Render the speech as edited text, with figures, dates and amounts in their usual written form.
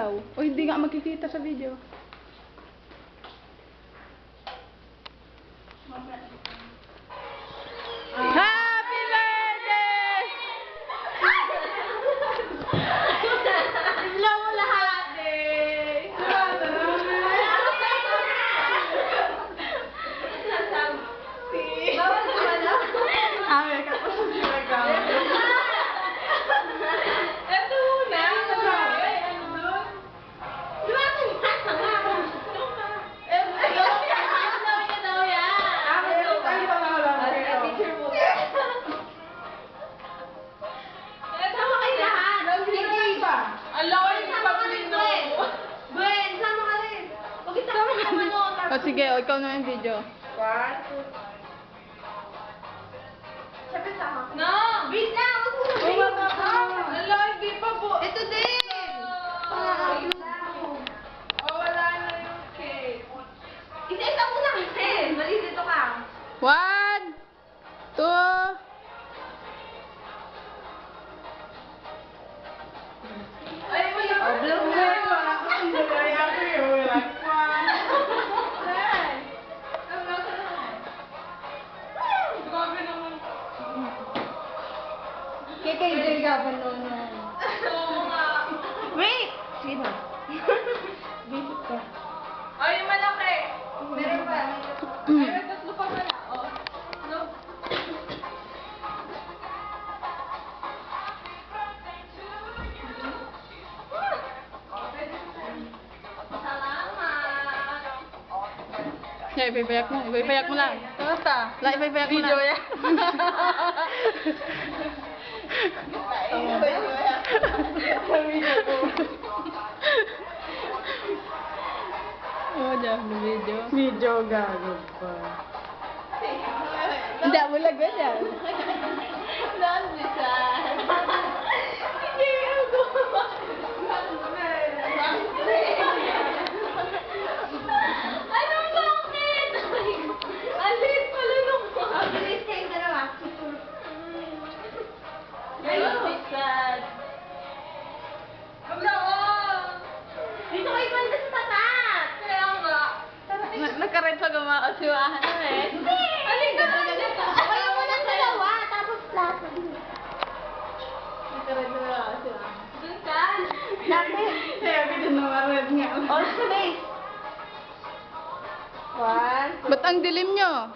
ilaw. O hindi nga makikita sa video. Happy birthday! Ilaw mo lahat eh! Bawal ka na? Ay, kapos yung ginagawa. Ito muna! O sige, o ikaw na yung video. No! Wait lang! Huwag mo na wait! Ala, hindi pa po! Ito din! Wala na yung cake. Isa-isa mo na kasi! Malilito ka. 1, 2, Ay, wala ka. blue mo. Wala ka. Wala ka. Grabe naman. KKJ ka pa noon. Oo nga. Wait! Sige na. Visit ka. Ay, malaki. Meron pa. Meron tatlo pa pala. Oh. No. Salamat. Yeah, ipapayak mo. Ipapayak mo lang. Basta. La, ipapayak mo lang. Video yan. Oh, dyan. Video. Video gago pa. Hindi, wala ganyan. Don't be sad. Hindi ako. Anong bakit? Alit pala nung Bilis kayong dalawa. Don't be sad. Wala ko. Dito kayo banda sa tatat. Kaya nga. Nagkaroon sa gumakasiwahan na eh. Alin ka ba? Kayo muna dalawa, tapos lahat. Nagkaroon sa gumakasiwahan. Dun ka. Dati. Kaya kita namarad nga. All space. 1. Ba't ang dilim nyo?